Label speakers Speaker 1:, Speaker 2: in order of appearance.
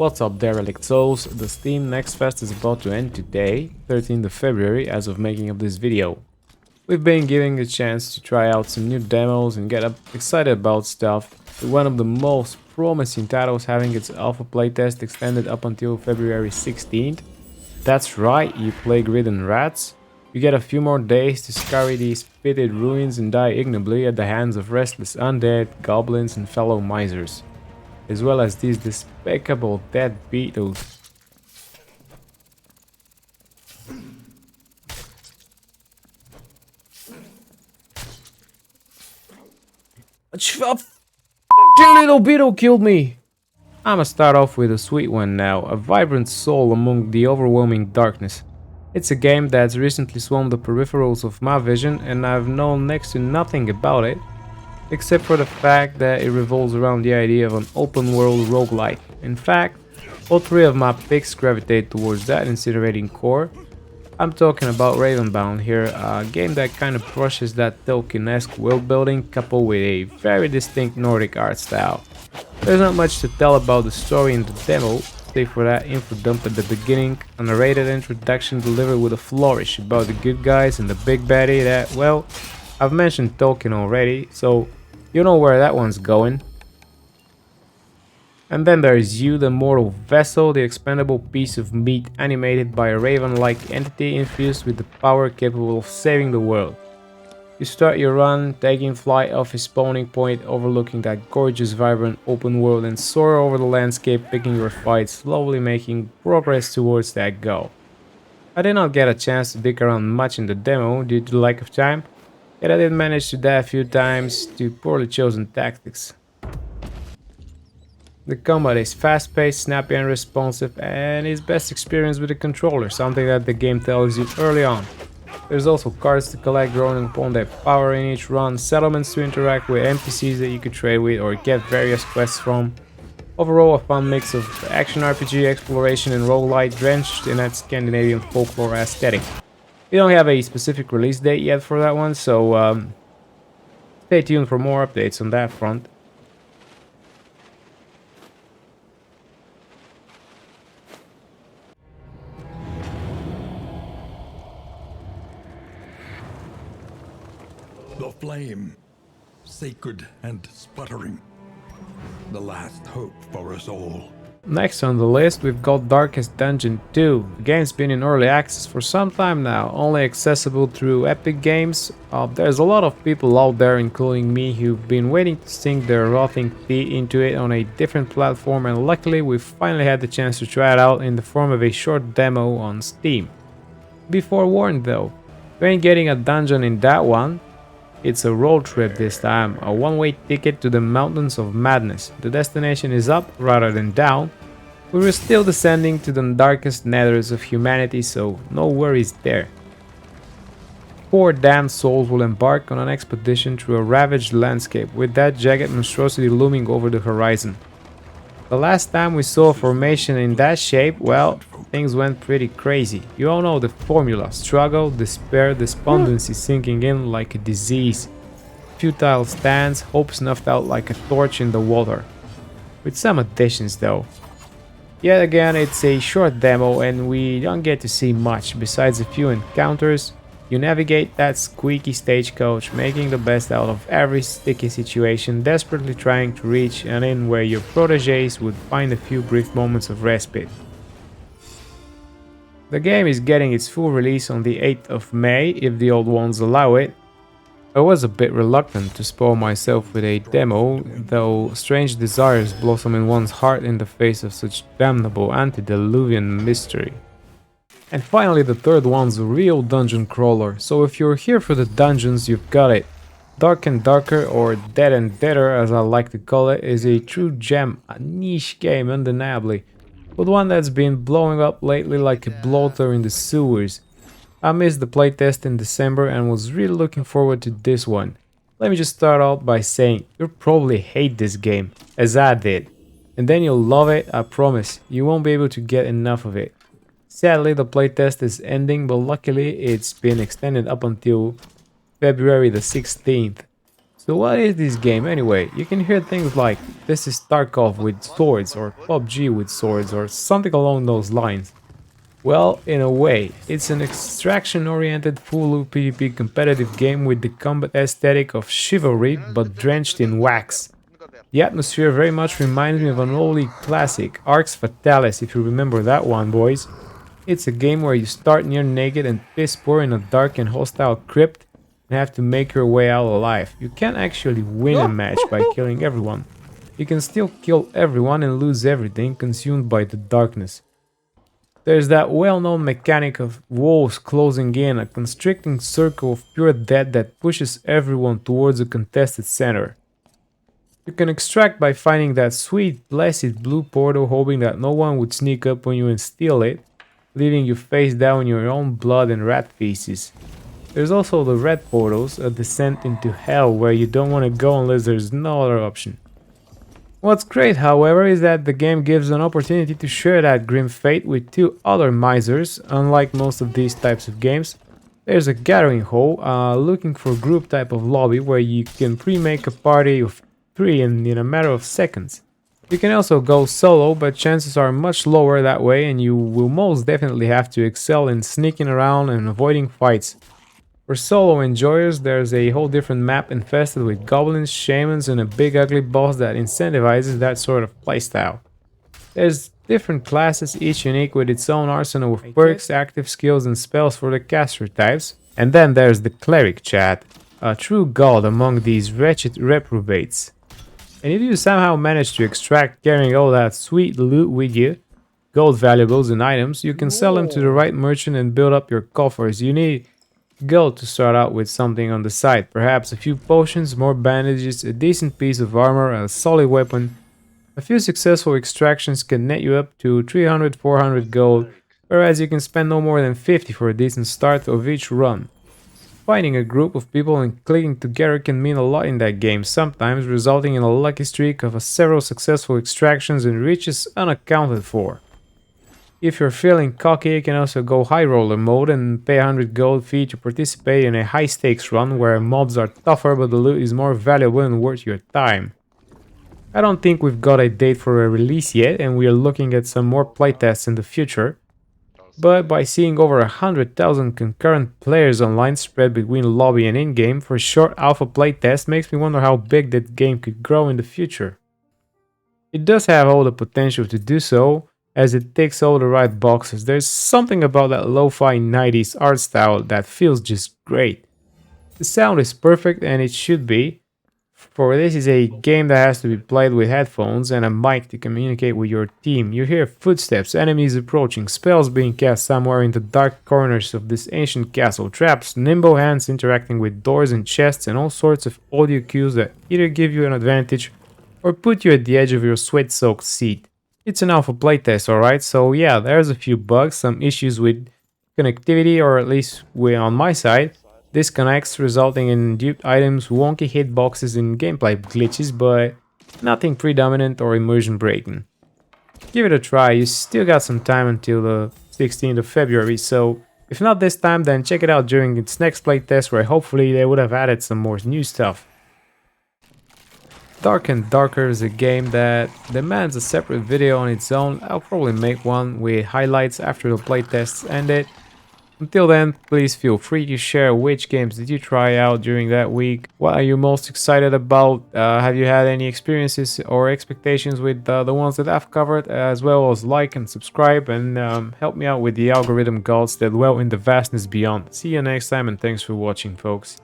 Speaker 1: What's up, derelict souls? The Steam Next Fest is about to end today, 13th of February, as of making of this video. We've been giving a chance to try out some new demos and get excited about stuff, with one of the most promising titles having its alpha playtest extended up until February 16th. That's right, you plague-ridden rats. You get a few more days to scurry these pitted ruins and die ignobly at the hands of restless undead, goblins and fellow misers, as well as these despicable dead beetles. A fucking little beetle killed me! I'ma start off with a sweet one now, a vibrant soul among the overwhelming darkness. It's a game that's recently swarmed the peripherals of my vision, and I've known next to nothing about it, except for the fact that it revolves around the idea of an open world roguelike. In fact, all three of my picks gravitate towards that incinerating core. I'm talking about Ravenbound here, a game that kind of brushes that Tolkien-esque world building coupled with a very distinct Nordic art style. There's not much to tell about the story in the demo, save for that info dump at the beginning, a narrated introduction delivered with a flourish about the good guys and the big baddie that, well, I've mentioned Tolkien already, so you know where that one's going. And then there's you, the mortal vessel, the expendable piece of meat animated by a raven-like entity infused with the power capable of saving the world. You start your run, taking flight off his spawning point, overlooking that gorgeous, vibrant open world, and soar over the landscape, picking your fight, slowly making progress towards that goal. I did not get a chance to dig around much in the demo due to lack of time, yet I did manage to die a few times to poorly chosen tactics. The combat is fast-paced, snappy and responsive, and is best experienced with the controller, something that the game tells you early on. There's also cards to collect drawing upon their power in each run, settlements to interact with, NPCs that you could trade with or get various quests from. Overall, a fun mix of action RPG, exploration and roguelite drenched in that Scandinavian folklore aesthetic. We don't have a specific release date yet for that one, so stay tuned for more updates on that front.
Speaker 2: The flame, sacred and sputtering, the last hope for us all.
Speaker 1: Next on the list, we've got Darkest Dungeon 2. The game's been in early access for some time now, only accessible through Epic Games. There's a lot of people out there, including me, who've been waiting to sink their rotting feet into it on a different platform, and luckily we've finally had the chance to try it out in the form of a short demo on Steam. Be forewarned though, you ain't getting a dungeon in that one. It's a road trip this time, a one-way ticket to the Mountains of Madness. The destination is up rather than down. We were still descending to the darkest nethers of humanity, so no worries there. 4 damned souls will embark on an expedition through a ravaged landscape, with that jagged monstrosity looming over the horizon. The last time we saw a formation in that shape, well, things went pretty crazy. You all know the formula: struggle, despair, despondency sinking in like a disease, futile stands, hope snuffed out like a torch in the water. With some additions though. Yet again, it's a short demo and we don't get to see much besides a few encounters. You navigate that squeaky stagecoach, making the best out of every sticky situation, desperately trying to reach an inn where your protégés would find a few brief moments of respite. The game is getting its full release on the 8th of May, if the old ones allow it. I was a bit reluctant to spoil myself with a demo, though strange desires blossom in one's heart in the face of such damnable antediluvian mystery. And finally, the third one's a real dungeon crawler, so if you're here for the dungeons, you've got it. Dark and Darker, or Dead and Deader as I like to call it, is a true gem, a niche game undeniably, but one that's been blowing up lately like a bloater in the sewers. I missed the playtest in December and was really looking forward to this one. Let me just start out by saying, you'll probably hate this game, as I did. And then you'll love it, I promise, you won't be able to get enough of it. Sadly, the playtest is ending, but luckily it's been extended up until February the 16th. So what is this game anyway? You can hear things like this is Tarkov with swords or PUBG with swords or something along those lines. Well, in a way, it's an extraction-oriented full-loop PvP competitive game with the combat aesthetic of chivalry but drenched in wax. The atmosphere very much reminds me of an oldie classic, Arx Fatalis, if you remember that one, boys. It's a game where you start near naked and piss poor in a dark and hostile crypt and have to make your way out alive. You can't actually win a match by killing everyone. You can still kill everyone and lose everything consumed by the darkness. There's that well-known mechanic of walls closing in, a constricting circle of pure death that pushes everyone towards a contested center. You can extract by finding that sweet, blessed blue portal, hoping that no one would sneak up on you and steal it, leaving you face down in your own blood and rat feces. There's also the red portals, a descent into hell where you don't want to go unless there's no other option. What's great, however, is that the game gives an opportunity to share that grim fate with two other misers. Unlike most of these types of games, there's a gathering hall, looking for group type of lobby where you can pre-make a party of 3 in a matter of seconds. You can also go solo, but chances are much lower that way and you will most definitely have to excel in sneaking around and avoiding fights. For solo enjoyers, there's a whole different map infested with goblins, shamans, and a big ugly boss that incentivizes that sort of playstyle. There's different classes, each unique with its own arsenal of perks, active skills, and spells for the caster types. And then there's the cleric chat, a true god among these wretched reprobates. And if you somehow manage to extract carrying all that sweet loot with you, gold valuables and items, you can sell them to the right merchant and build up your coffers. You need gold to start out with something on the side, perhaps a few potions, more bandages, a decent piece of armor, a solid weapon. A few successful extractions can net you up to 300-400 gold, whereas you can spend no more than 50 for a decent start of each run. Finding a group of people and clicking together can mean a lot in that game, sometimes resulting in a lucky streak of several successful extractions and riches unaccounted for. If you're feeling cocky, you can also go high roller mode and pay 100 gold fee to participate in a high stakes run where mobs are tougher but the loot is more valuable and worth your time. I don't think we've got a date for a release yet and we are looking at some more playtests in the future. But by seeing over 100,000 concurrent players online spread between lobby and in-game for a short alpha playtest makes me wonder how big that game could grow in the future. It does have all the potential to do so, as it ticks all the right boxes. There's something about that lo-fi 90s art style that feels just great. The sound is perfect and it should be, for this is a game that has to be played with headphones and a mic to communicate with your team. You hear footsteps, enemies approaching, spells being cast somewhere in the dark corners of this ancient castle, traps, nimble hands interacting with doors and chests, and all sorts of audio cues that either give you an advantage or put you at the edge of your sweat-soaked seat. It's an alpha playtest, alright, so yeah, there's a few bugs, some issues with connectivity, or at least on my side. Disconnects resulting in duped items, wonky hitboxes and gameplay glitches, but nothing predominant or immersion breaking. Give it a try, you still got some time until the 16th of February, so if not this time, then check it out during its next playtest where hopefully they would have added some more new stuff. Dark and Darker is a game that demands a separate video on its own. I'll probably make one with highlights after the playtests ended. Until then, please feel free to share which games did you try out during that week. What are you most excited about? Have you had any experiences or expectations with the ones that I've covered? As well as like and subscribe and help me out with the algorithm gods that dwell in the vastness beyond. See you next time and thanks for watching, folks.